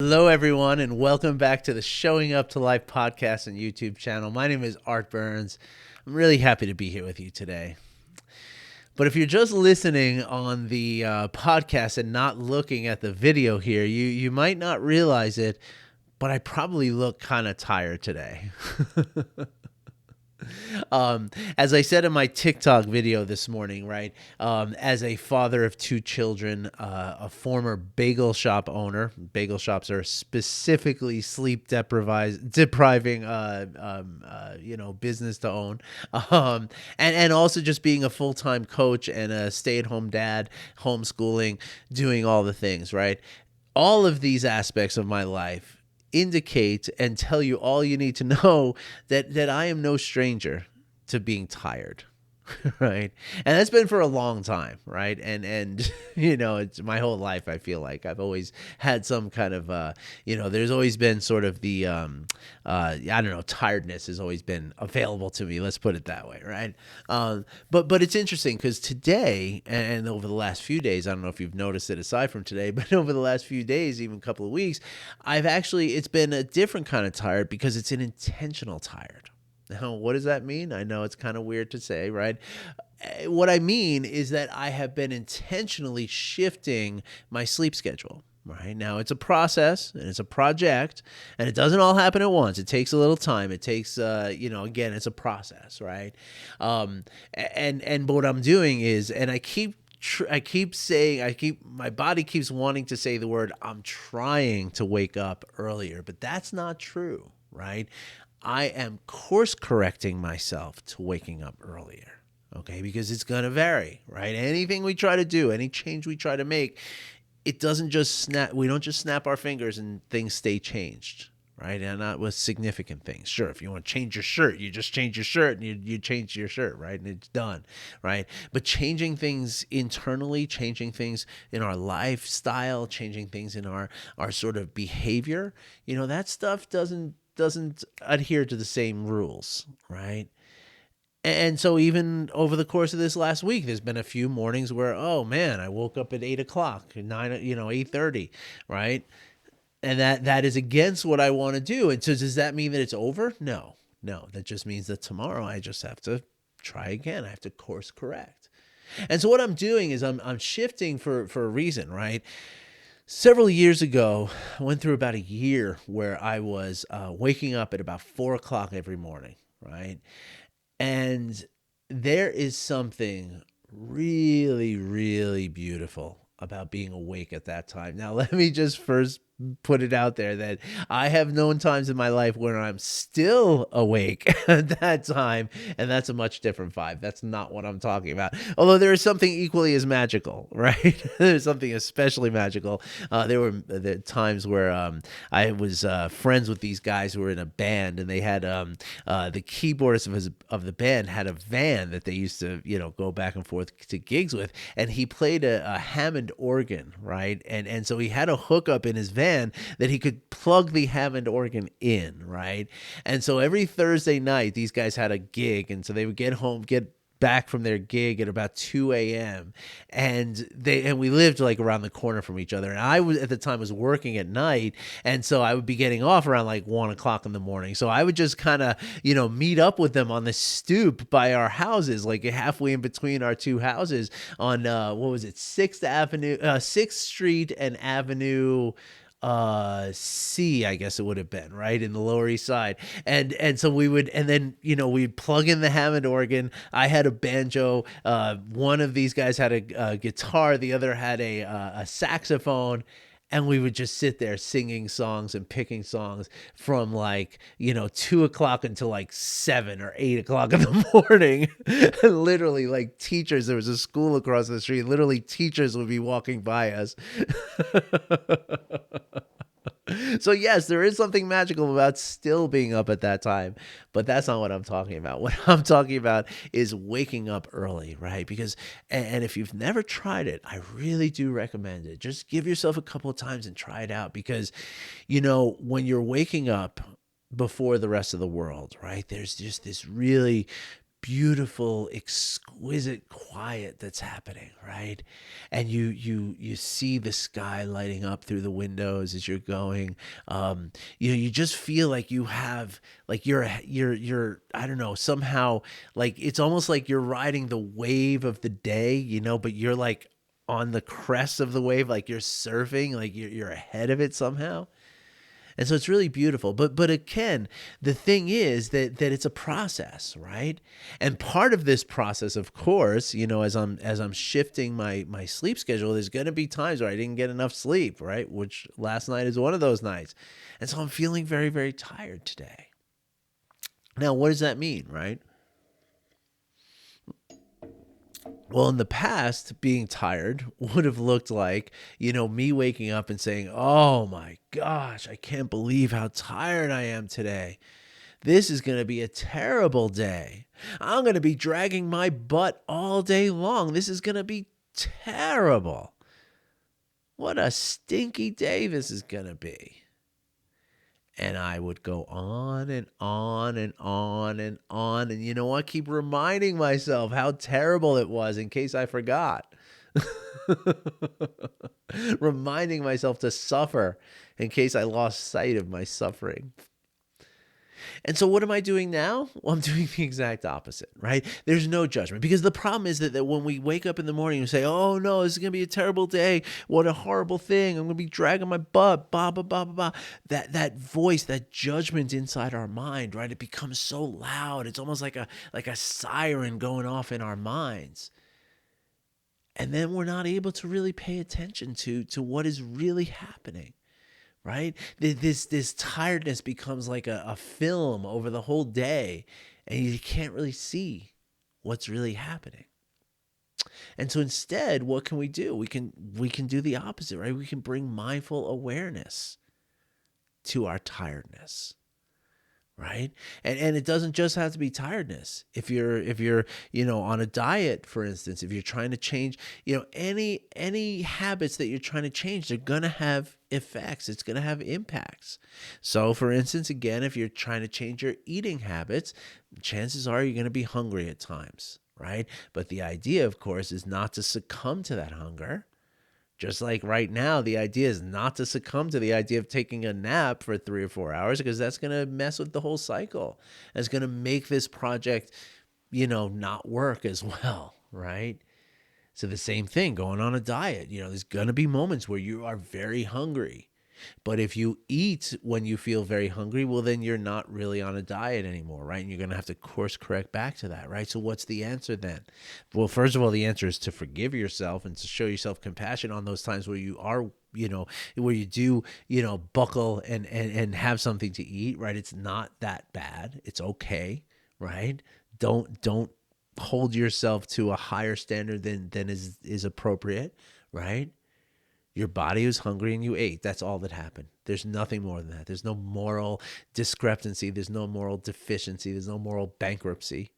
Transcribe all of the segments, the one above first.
Hello, everyone, and welcome back to the Showing Up to Life podcast and YouTube channel. My name is Art Burns. I'm really happy to be here with you today. But if you're just listening on the podcast and not looking at the video here, you might not realize it, but I probably look kind of tired today. As I said in my TikTok video this morning, right? As a father of two children, a former bagel shop owner. Bagel shops are specifically sleep depriving, business to own. And also just being a full-time coach and a stay-at-home dad, homeschooling, doing all the things, right? All of these aspects of my life indicate and tell you all you need to know that I am no stranger to being tired. Right. And that's been for a long time. Right. And it's my whole life. I feel like I've always had some kind of, there's always been sort of the, tiredness has always been available to me. Let's put it that way. Right. But it's interesting because today and over the last few days, I don't know if you've noticed it aside from today, but over the last few days, even a couple of weeks, it's been a different kind of tired because it's an intentional tired. Now, what does that mean? I know it's kind of weird to say, right? What I mean is that I have been intentionally shifting my sleep schedule. Right now, it's a process and it's a project, and it doesn't all happen at once. It takes a little time. It takes, again, it's a process, right? And what I'm doing is, and my body keeps wanting to say the word, I'm trying to wake up earlier, but that's not true, right? I am course correcting myself to waking up earlier, okay? Because it's going to vary, right? Anything we try to do, any change we try to make, it doesn't just snap. We don't just snap our fingers and things stay changed, right? And not with significant things. Sure, if you want to change your shirt, you just change your shirt and you change your shirt, right? And it's done, right? But changing things internally, changing things in our lifestyle, changing things in our sort of behavior, that stuff doesn't adhere to the same rules, right? And so even over the course of this last week, there's been a few mornings where, oh man, I woke up at 8:00, 8:30, right? And that is against what I want to do. And so does that mean that it's over? No, that just means that tomorrow I just have to try again. I have to course correct. And so what I'm doing is I'm shifting for a reason, right? Several years ago, I went through about a year where I was waking up at about 4:00 every morning, right? And there is something really, really beautiful about being awake at that time. Now, let me just first put it out there that I have known times in my life where I'm still awake at that time, and that's a much different vibe. That's not what I'm talking about. Although there is something equally as magical, right? There's something especially magical. There were the times where I was friends with these guys who were in a band, and they had the keyboardist of the band had a van that they used to go back and forth to gigs with, and he played a Hammond organ, right? And so he had a hookup in his van that he could plug the Hammond organ in, right? And so every Thursday night, these guys had a gig, and so they would get back from their gig at about 2 a.m. and we lived like around the corner from each other. And I was at the time was working at night, and so I would be getting off around like 1:00 in the morning. So I would just kind of meet up with them on the stoop by our houses, like halfway in between our two houses on 6th Street and Avenue C, I guess it would have been, right, in the Lower East Side. And so we would, and then we'd plug in the Hammond organ. I had a banjo, one of these guys had a guitar, the other had a saxophone, and we would just sit there singing songs and picking songs from 2:00 until like 7 or 8:00 in the morning. And literally, like, teachers, there was a school across the street, literally teachers would be walking by us. So yes, there is something magical about still being up at that time, but that's not what I'm talking about. What I'm talking about is waking up early, right? Because, and if you've never tried it, I really do recommend it. Just give yourself a couple of times and try it out, because, when you're waking up before the rest of the world, right, there's just this really beautiful, exquisite quiet that's happening, right? And you see the sky lighting up through the windows as you're going. You just feel like you have like you're I don't know, somehow like it's almost like you're riding the wave of the day, but you're like on the crest of the wave, like you're surfing, like you're ahead of it somehow. And so it's really beautiful. But again, the thing is that it's a process, right? And part of this process, of course, as I'm shifting my sleep schedule, there's going to be times where I didn't get enough sleep, right? Which last night is one of those nights. And so I'm feeling very, very tired today. Now, what does that mean, right? Well, in the past, being tired would have looked like, me waking up and saying, "Oh my gosh, I can't believe how tired I am today. This is going to be a terrible day. I'm going to be dragging my butt all day long. This is going to be terrible. What a stinky day this is going to be." And I would go on and on and on and on. And you know what? Keep reminding myself how terrible it was in case I forgot. Reminding myself to suffer in case I lost sight of my suffering. And so what am I doing now? Well, I'm doing the exact opposite, right? There's no judgment, because the problem is that when we wake up in the morning and say, "Oh no, this is going to be a terrible day. What a horrible thing. I'm going to be dragging my butt, blah, blah, blah, blah, blah." That voice, that judgment inside our mind, right? It becomes so loud. It's almost like a siren going off in our minds. And then we're not able to really pay attention to what is really happening. Right? This tiredness becomes like a film over the whole day, and you can't really see what's really happening. And so instead, what can we do? We can do the opposite, right? We can bring mindful awareness to our tiredness. Right. And it doesn't just have to be tiredness. If you're on a diet, for instance, if you're trying to change, any habits that you're trying to change, they're gonna have effects. It's gonna have impacts. So for instance, again, if you're trying to change your eating habits, chances are you're gonna be hungry at times, right? But the idea, of course, is not to succumb to that hunger. Just like right now, the idea is not to succumb to the idea of taking a nap for 3 or 4 hours, because that's going to mess with the whole cycle. It's going to make this project, not work as well, right? So the same thing going on a diet, there's going to be moments where you are very hungry. But if you eat when you feel very hungry, well, then you're not really on a diet anymore, right? And you're going to have to course correct back to that, right? So what's the answer then? Well, first of all, the answer is to forgive yourself and to show yourself compassion on those times where you are, where you do, buckle and have something to eat, right? It's not that bad. It's okay, right? Don't hold yourself to a higher standard than is appropriate, right? Your body was hungry and you ate. That's all that happened. There's nothing more than that. There's no moral discrepancy. There's no moral deficiency. There's no moral bankruptcy.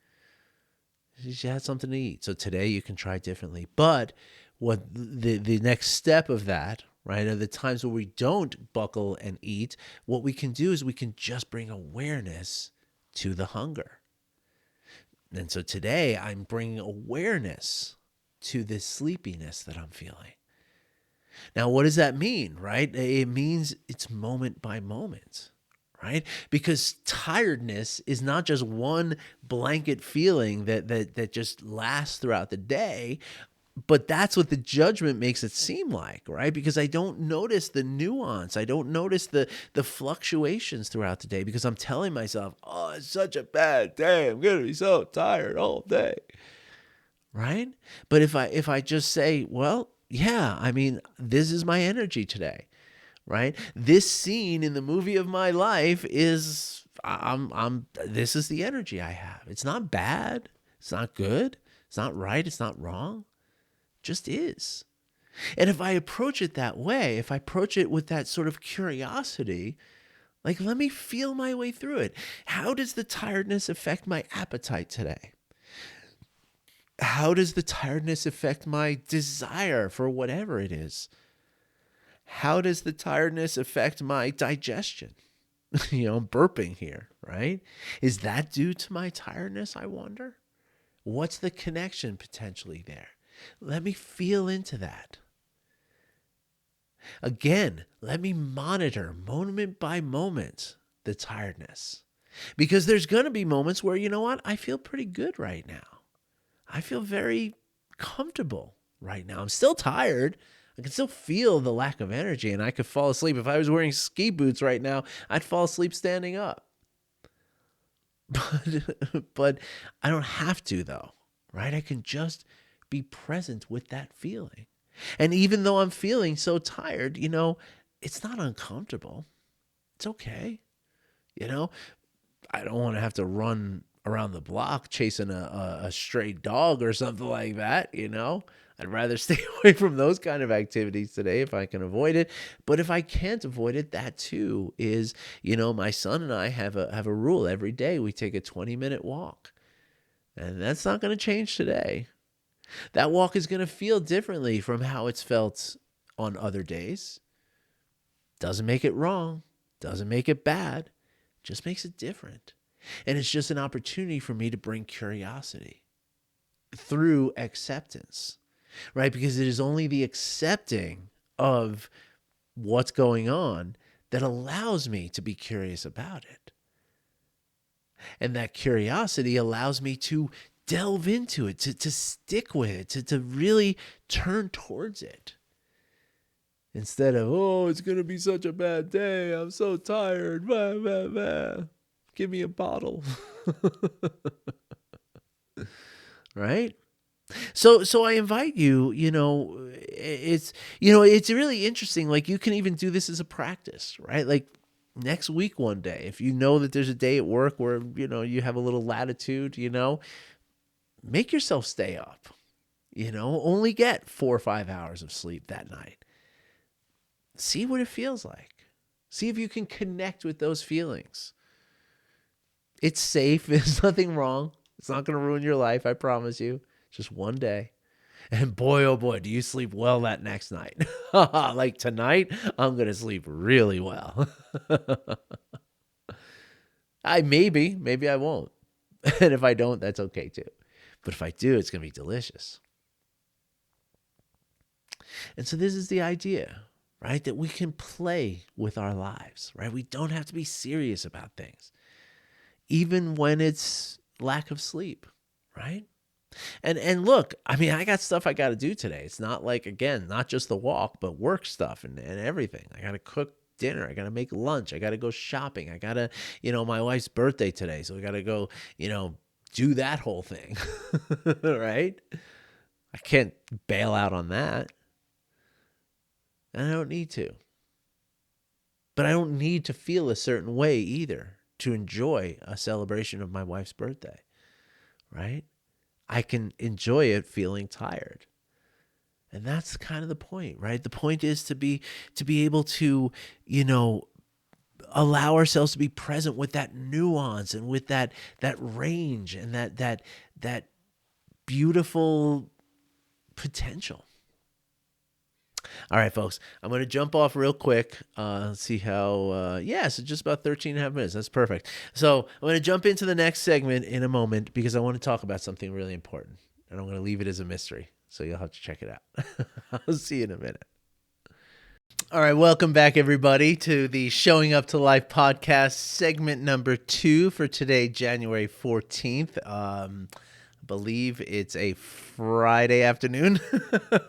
You just had something to eat. So today you can try differently. But what the next step of that, right, are the times where we don't buckle and eat, what we can do is we can just bring awareness to the hunger. And so today I'm bringing awareness to this sleepiness that I'm feeling. Now, what does that mean, right? It means it's moment by moment, right? Because tiredness is not just one blanket feeling that just lasts throughout the day, but that's what the judgment makes it seem like, right? Because I don't notice the nuance. I don't notice the fluctuations throughout the day, because I'm telling myself, "Oh, it's such a bad day. I'm going to be so tired all day." Right? But if I just say, "Well, yeah, I mean, this is my energy today," right? This scene in the movie of my life is this is the energy I have. It's not bad. It's not good. It's not right. It's not wrong. It just is. And if I approach it that way, if I approach it with that sort of curiosity, like, let me feel my way through it. How does the tiredness affect my appetite today? How does the tiredness affect my desire for whatever it is? How does the tiredness affect my digestion? I'm burping here, right? Is that due to my tiredness, I wonder? What's the connection potentially there? Let me feel into that. Again, let me monitor moment by moment the tiredness. Because there's going to be moments where, you know what, I feel pretty good right now. I feel very comfortable right now. I'm still tired. I can still feel the lack of energy, and I could fall asleep. If I was wearing ski boots right now, I'd fall asleep standing up. But I don't have to, though, right? I can just be present with that feeling. And even though I'm feeling so tired, it's not uncomfortable. It's okay. You know, I don't want to have to run around the block chasing a stray dog or something like that. I'd rather stay away from those kind of activities today if I can avoid it. But if I can't avoid it, that too is, my son and I have a rule. Every day we take a 20-minute walk. And that's not going to change today. That walk is going to feel differently from how it's felt on other days. Doesn't make it wrong. Doesn't make it bad. Just makes it different. And it's just an opportunity for me to bring curiosity through acceptance, right? Because it is only the accepting of what's going on that allows me to be curious about it. And that curiosity allows me to delve into it, to stick with it, to really turn towards it. Instead of, oh, it's going to be such a bad day. I'm so tired. Blah, blah, blah. Give me a bottle. Right? So I invite you, it's really interesting. Like, you can even do this as a practice, right? Like, next week one day, if you know that there's a day at work where, you have a little latitude, make yourself stay up, only get 4 or 5 hours of sleep that night. See what it feels like. See if you can connect with those feelings. It's safe. There's nothing wrong. It's not going to ruin your life. I promise you. Just one day. And boy, oh boy, do you sleep well that next night. Like tonight, I'm going to sleep really well. Maybe I won't. And if I don't, that's okay too. But if I do, it's going to be delicious. And so this is the idea, right? That we can play with our lives, right? We don't have to be serious about things, even when it's lack of sleep, right? And look, I mean, I got stuff I got to do today. It's not like, again, not just the walk, but work stuff and everything. I got to cook dinner. I got to make lunch. I got to go shopping. I got to, my wife's birthday today. So we got to go, do that whole thing, right? I can't bail out on that. And I don't need to. But I don't need to feel a certain way either to enjoy a celebration of my wife's birthday, right? I can enjoy it feeling tired. And that's kind of the point, right? The point is to be able to, allow ourselves to be present with that nuance and with that range and that beautiful potential. All right, folks, I'm going to jump off real quick. See how, so just about 13 and a half minutes. That's perfect. So I'm going to jump into the next segment in a moment because I want to talk about something really important. And I'm going to leave it as a mystery. So you'll have to check it out. I'll see you in a minute. All right, welcome back, everybody, to the Showing Up to Life podcast, segment number 2 for today, January 14th. I believe it's a Friday afternoon.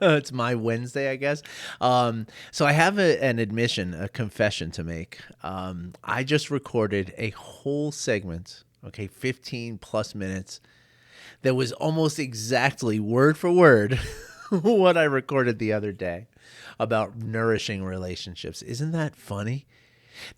It's my Wednesday, I guess. So I have an admission, a confession to make. I just recorded a whole segment, 15 plus minutes, that was almost exactly word for word what I recorded the other day about nourishing relationships. Isn't that funny?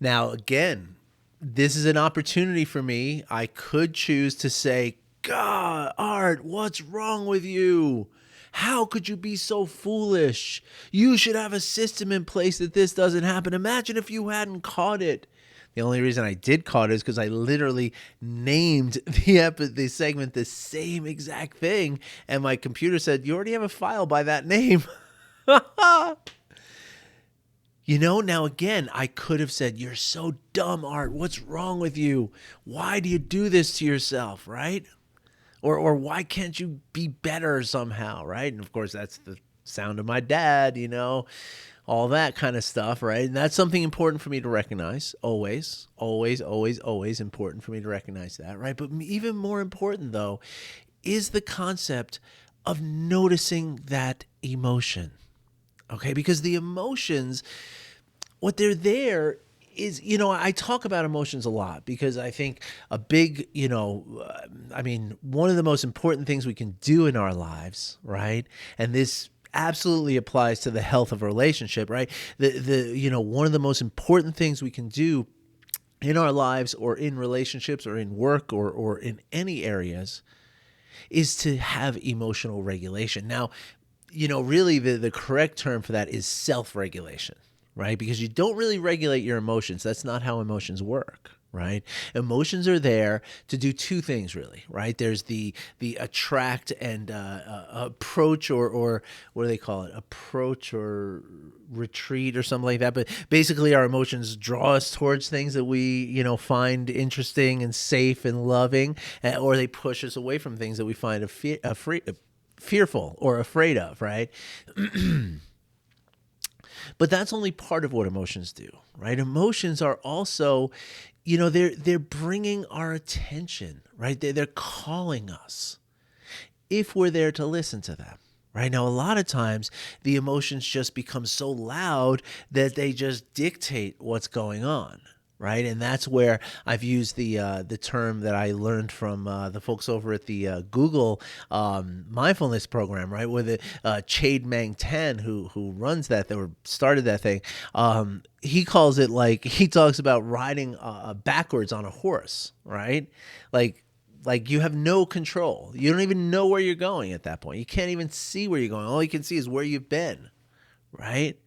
Now, again, this is an opportunity for me. I could choose to say, God, Art, what's wrong with you? How could you be so foolish? You should have a system in place that this doesn't happen. Imagine if you hadn't caught it. The only reason I did caught it is because I literally named the segment the same exact thing, and my computer said, you already have a file by that name. Now again, I could have said, you're so dumb, Art. What's wrong with you? Why do you do this to yourself, right? or why can't you be better somehow, right? And of course, that's the sound of my dad, all that kind of stuff, right? And that's something important for me to recognize. Always, always, always, always important for me to recognize that, right? But even more important, though, is the concept of noticing that emotion, okay? Because the emotions, what they're there is, I talk about emotions a lot because I think a big, one of the most important things we can do in our lives, right? And this absolutely applies to the health of a relationship, right? One of the most important things we can do in our lives or in relationships or in work or in any areas is to have emotional regulation. Now, really the correct term for that is self-regulation, right? Because you don't really regulate your emotions. That's not how emotions work, right? Emotions are there to do two things, really, right? There's the attract and approach, or what do they call it? Approach or retreat or something like that. But basically, our emotions draw us towards things that we, find interesting and safe and loving, or they push us away from things that we find fearful or afraid of, right? But that's only part of what emotions do, right? Emotions are also, they're bringing our attention, right? They're calling us if we're there to listen to them. Right now, a lot of times the emotions just become so loud that they just dictate what's going on, right? And that's where I've used the term that I learned from the folks over at the Google mindfulness program, right? With Chade Mang Tan, who runs that or started that thing. He calls it he talks about riding backwards on a horse, right? Like you have no control. You don't even know where you're going at that point. You can't even see where you're going. All you can see is where you've been, right?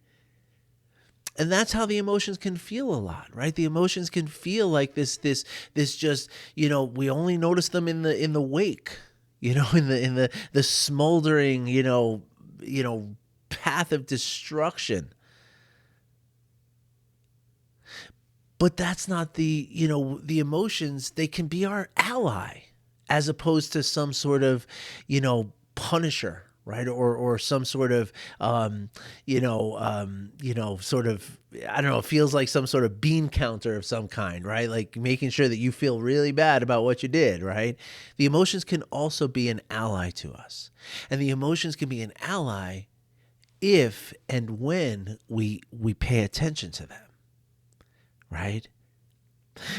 And that's how the emotions can feel a lot, right? The emotions can feel like this just, we only notice them in the wake, in the smoldering, path of destruction. But that's not the emotions. They can be our ally as opposed to some sort of, punisher, right? Or some sort of, sort of, I don't know, it feels like some sort of bean counter of some kind, right? Like making sure that you feel really bad about what you did, right? The emotions can also be an ally to us. And the emotions can be an ally if and when we pay attention to them, right?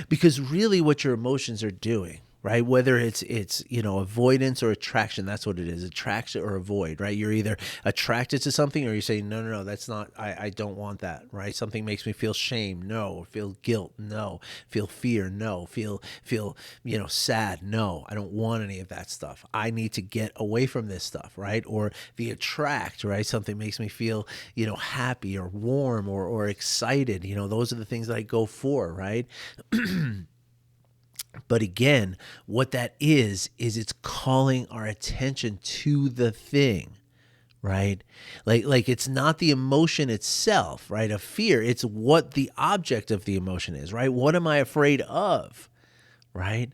Because really what your emotions are doing, right? Whether it's avoidance or attraction, that's what it is. Attraction or avoid, right? You're either attracted to something or you say, no, that's not, I don't want that, right? Something makes me feel shame, no. Or feel guilt, no. Feel fear, no. Feel sad, no. I don't want any of that stuff. I need to get away from this stuff, right? Or the attract, right? Something makes me feel, happy or warm or excited. Those are the things that I go for, right? But again, what that is it's calling our attention to the thing, right? Like it's not the emotion itself, right? Of fear. It's what the object of the emotion is, right? What am I afraid of, right?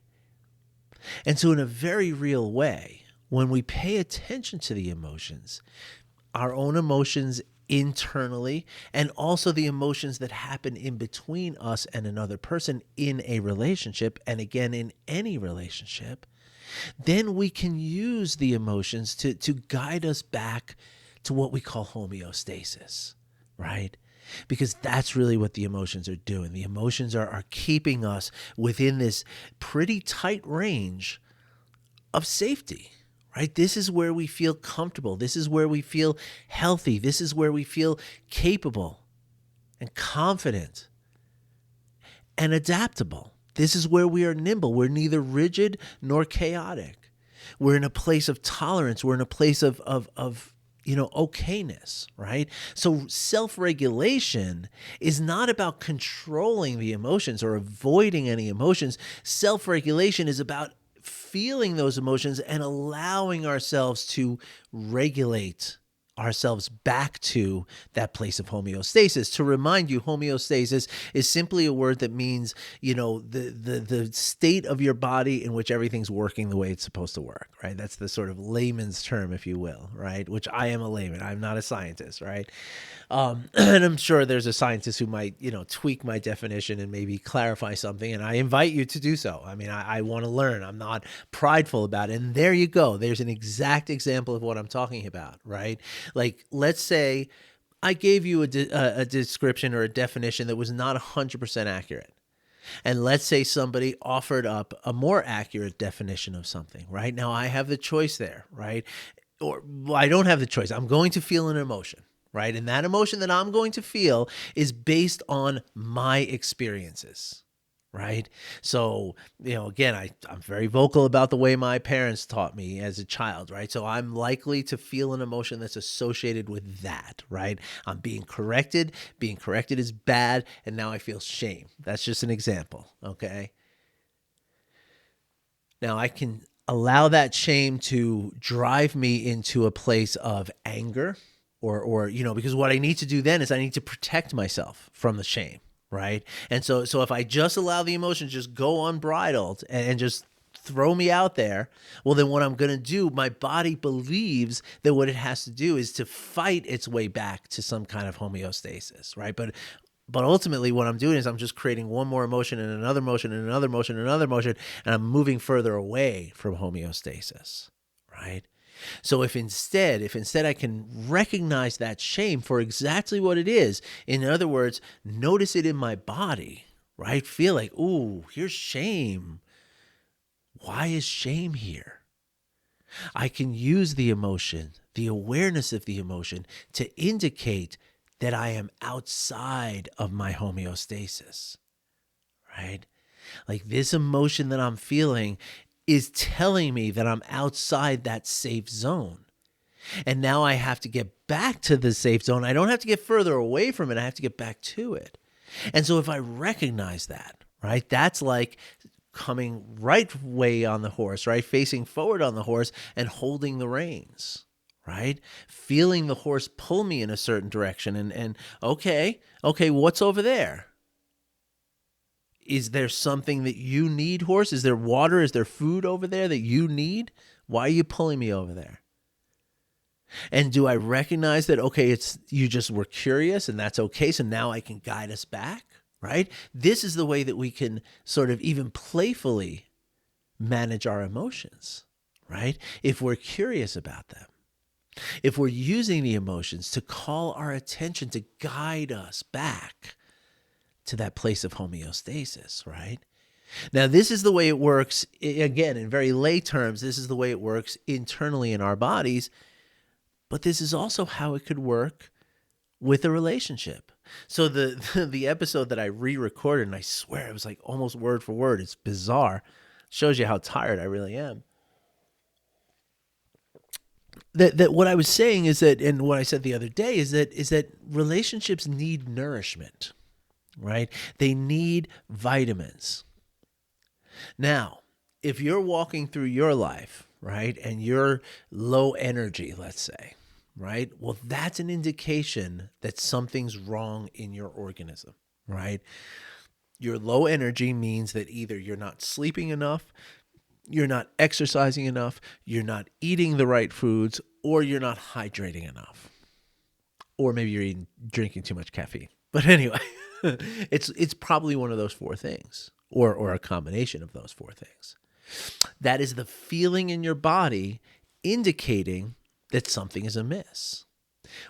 And so in a very real way, when we pay attention to the emotions, our own emotions internally, and also the emotions that happen in between us and another person in a relationship, and again, in any relationship, then we can use the emotions to guide us back to what we call homeostasis, right? Because that's really what the emotions are doing. The emotions are keeping us within this pretty tight range of safety. Right? This is where we feel comfortable. This is where we feel healthy. This is where we feel capable and confident and adaptable. This is where we are nimble. We're neither rigid nor chaotic. We're in a place of tolerance. We're in a place of okayness, right? So self-regulation is not about controlling the emotions or avoiding any emotions. Self-regulation is about feeling those emotions and allowing ourselves to regulate ourselves back to that place of homeostasis. To remind you, homeostasis is simply a word that means, the state of your body in which everything's working the way it's supposed to work, right? That's the sort of layman's term, if you will, right? Which I am a layman. I'm not a scientist, right? And I'm sure there's a scientist who might, tweak my definition and maybe clarify something. And I invite you to do so. I mean, I want to learn. I'm not prideful about it. And there you go. There's an exact example of what I'm talking about, right? Like, let's say I gave you a description or a definition that was not 100% accurate. And let's say somebody offered up a more accurate definition of something, right? Now I have the choice there, right? Or well, I don't have the choice. I'm going to feel an emotion, right? And that emotion that I'm going to feel is based on my experiences, right? So, again, I'm very vocal about the way my parents taught me as a child, right? So I'm likely to feel an emotion that's associated with that, right? I'm being corrected. Being corrected is bad, and now I feel shame. That's just an example, okay? Now I can allow that shame to drive me into a place of anger or because what I need to do then is I need to protect myself from the shame, right? And so if I just allow the emotions just go unbridled and just throw me out there, well, then what I'm going to do, my body believes that what it has to do is to fight its way back to some kind of homeostasis, right? But ultimately what I'm doing is I'm just creating one more emotion and another emotion and another emotion and another emotion, and I'm moving further away from homeostasis, right? So if instead I can recognize that shame for exactly what it is, in other words, notice it in my body, right? Feel like, ooh, here's shame. Why is shame here? I can use the emotion, the awareness of the emotion, to indicate that I am outside of my homeostasis, right? Like this emotion that I'm feeling is telling me that I'm outside that safe zone. And now I have to get back to the safe zone. I don't have to get further away from it. I have to get back to it. And so if I recognize that, right, that's like coming right way on the horse, right, facing forward on the horse and holding the reins, right, feeling the horse pull me in a certain direction. And okay, what's over there? Is there something that you need, horse? Is there water? Is there food over there that you need? Why are you pulling me over there? And do I recognize that, okay, it's you just were curious and that's okay, so now I can guide us back, right? This is the way that we can sort of even playfully manage our emotions, right? If we're curious about them. If we're using the emotions to call our attention to guide us back to that place of homeostasis, right? Now, this is the way it works, again, in very lay terms, this is the way it works internally in our bodies, but this is also how it could work with a relationship. So the episode that I re-recorded, and I swear it was like almost word for word, it's bizarre, shows you how tired I really am. That what I was saying is that, and what I said the other day is that relationships need nourishment, right? They need vitamins. Now, if you're walking through your life, right, and you're low energy, let's say, right, well, that's an indication that something's wrong in your organism, right? Your low energy means that either you're not sleeping enough, you're not exercising enough, you're not eating the right foods, or you're not hydrating enough. Or maybe you're drinking too much caffeine. But anyway, it's probably one of those four things, or a combination of those four things. That is the feeling in your body indicating that something is amiss.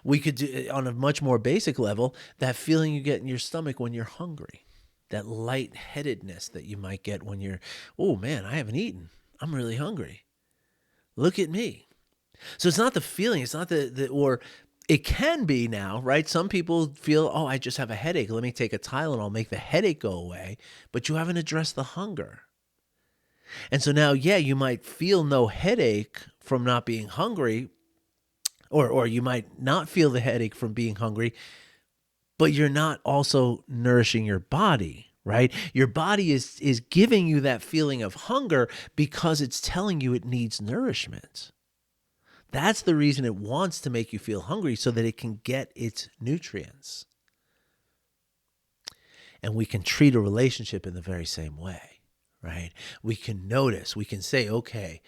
We could do, on a much more basic level, that feeling you get in your stomach when you're hungry, that lightheadedness that you might get when you're, oh man, I haven't eaten. I'm really hungry. Look at me. So it's not the feeling, it's not or it can be now, right? Some people feel, oh, I just have a headache. Let me take a Tylenol, make the headache go away. But you haven't addressed the hunger. And so now, yeah, you might feel no headache from not being hungry, or you might not feel the headache from being hungry, but you're not also nourishing your body, right? Your body is giving you that feeling of hunger because it's telling you it needs nourishment. That's the reason it wants to make you feel hungry, so that it can get its nutrients. And we can treat a relationship in the very same way, right? We can notice, we can say, okay,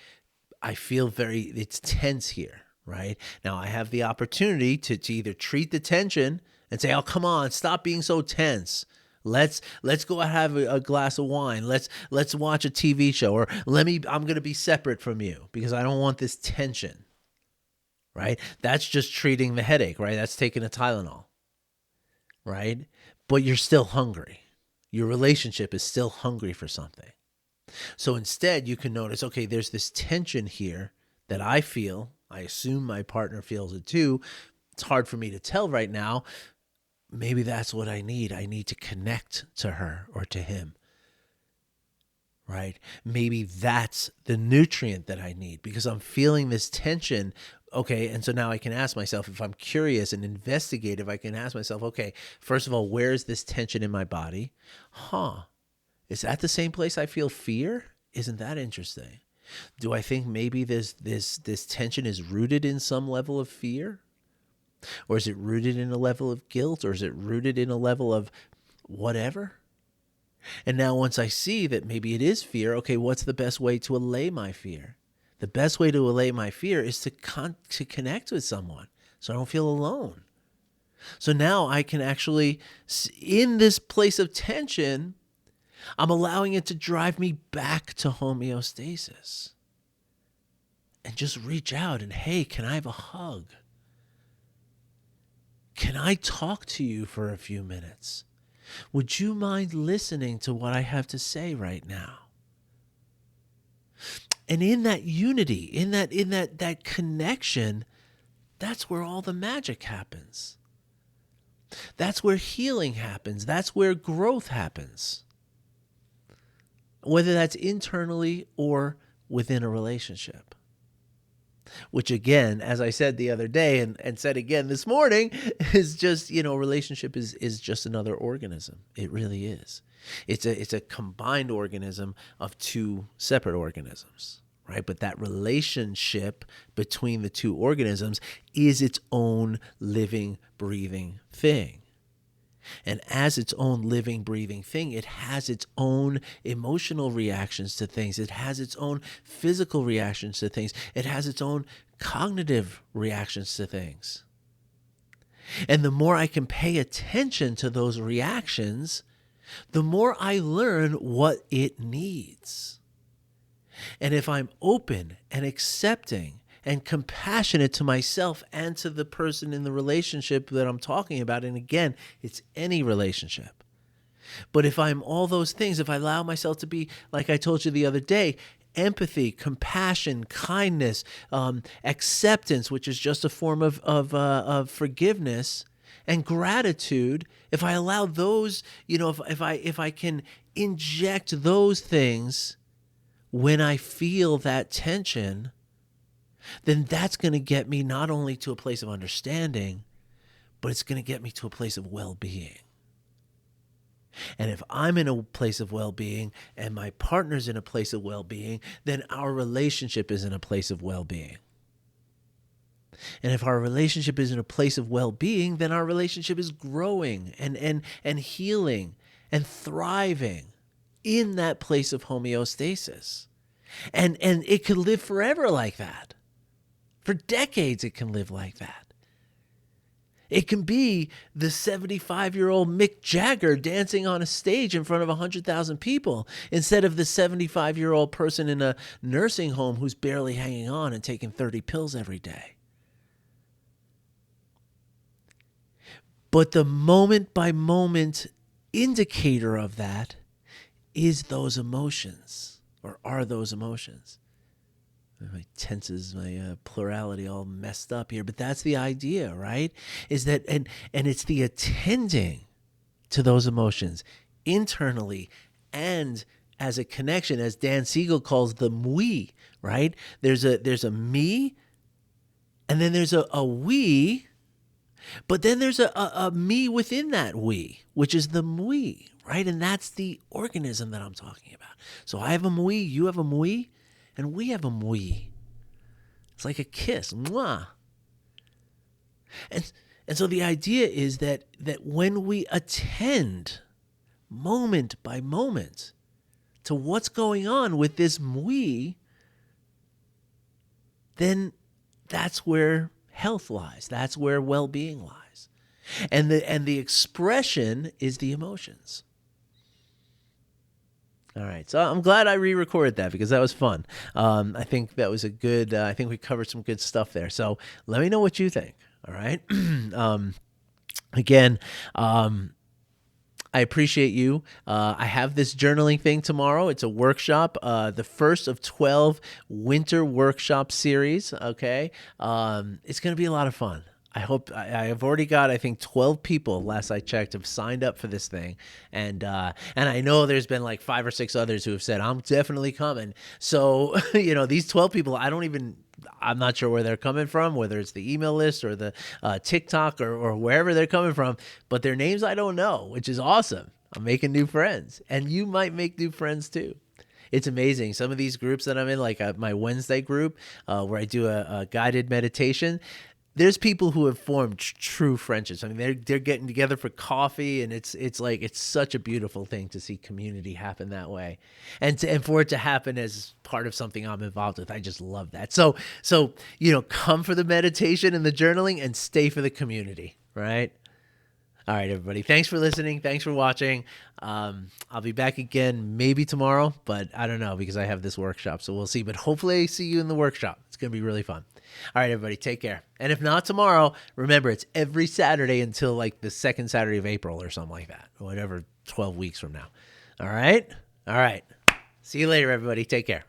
I feel it's tense here, right? Now I have the opportunity to either treat the tension and say, oh, come on, stop being so tense. Let's go have a glass of wine. Let's watch a TV show, or I'm going to be separate from you because I don't want this tension, right? That's just treating the headache, right? That's taking a Tylenol, right? But you're still hungry. Your relationship is still hungry for something. So instead, you can notice, okay, there's this tension here that I feel. I assume my partner feels it too. It's hard for me to tell right now. Maybe that's what I need. I need to connect to her or to him, right? Maybe that's the nutrient that I need because I'm feeling this tension. Okay, and so now I can ask myself, if I'm curious and investigative, I can ask myself, okay, first of all, where is this tension in my body? Is that the same place I feel fear? Isn't that interesting? Do I think maybe this tension is rooted in some level of fear? Or is it rooted in a level of guilt? Or is it rooted in a level of whatever? And now once I see that maybe it is fear, okay, what's the best way to allay my fear? The best way to allay my fear is to connect with someone so I don't feel alone. So now I can actually, in this place of tension, I'm allowing it to drive me back to homeostasis. And just reach out and, hey, can I have a hug? Can I talk to you for a few minutes? Would you mind listening to what I have to say right now? And in that unity, in that connection, that's where all the magic happens. That's where healing happens. That's where growth happens. Whether that's internally or within a relationship. Which again, as I said the other day and said again this morning, is just, relationship is just another organism. It really is. It's a combined organism of two separate organisms, right? But that relationship between the two organisms is its own living, breathing thing. And as its own living, breathing thing, it has its own emotional reactions to things. It has its own physical reactions to things. It has its own cognitive reactions to things. And the more I can pay attention to those reactions, the more I learn what it needs. And if I'm open and accepting and compassionate to myself and to the person in the relationship that I'm talking about, and again, it's any relationship. But if I'm all those things, if I allow myself to be, like I told you the other day, empathy, compassion, kindness, acceptance, which is just a form of forgiveness, and gratitude, if I allow those, if I can inject those things when I feel that tension, then that's going to get me not only to a place of understanding, but it's going to get me to a place of well-being. And if I'm in a place of well-being and my partner's in a place of well-being, then our relationship is in a place of well-being. And if our relationship is in a place of well-being, then our relationship is growing and healing and thriving in that place of homeostasis. And it could live forever like that. For decades, it can live like that. It can be the 75-year-old Mick Jagger dancing on a stage in front of 100,000 people instead of the 75-year-old person in a nursing home who's barely hanging on and taking 30 pills every day. But the moment-by-moment indicator of that is those emotions, or are those emotions. My tenses, my plurality all messed up here, but that's the idea, right? Is that, and it's the attending to those emotions internally and as a connection, as Dan Siegel calls them we, right? There's a me, and then there's a we, but then there's a me within that we, which is the we, right? And that's the organism that I'm talking about. So I have a we, you have a we, and we have a we. It's like a kiss. Mwah. And so the idea is that when we attend moment by moment to what's going on with this we, then that's where health lies. That's where well-being lies. And the expression is the emotions. All right. So I'm glad I re-recorded that because that was fun. I think that was a good, I think we covered some good stuff there. So let me know what you think. All right. Again, I appreciate you. I have this journaling thing tomorrow. It's a workshop, the first of 12 winter workshop series. Okay. It's going to be a lot of fun. I hope I've already got, I think 12 people last I checked have signed up for this thing. And I know there's been like 5 or 6 others who have said, I'm definitely coming. So, these 12 people, I'm not sure where they're coming from, whether it's the email list or the TikTok or wherever they're coming from, but their names I don't know, which is awesome. I'm making new friends, and you might make new friends too. It's amazing. Some of these groups that I'm in, like my Wednesday group, where I do a guided meditation, there's people who have formed true friendships. I mean, they're getting together for coffee, and it's such a beautiful thing to see community happen that way, and for it to happen as part of something I'm involved with. I just love that. So come for the meditation and the journaling, and stay for the community. Right. All right, everybody. Thanks for listening. Thanks for watching. I'll be back again maybe tomorrow, but I don't know because I have this workshop, so we'll see. But hopefully I see you in the workshop. It's going to be really fun. All right, everybody. Take care. And if not tomorrow, remember, it's every Saturday until like the second Saturday of April or something like that, or whatever, 12 weeks from now. All right? All right. See you later, everybody. Take care.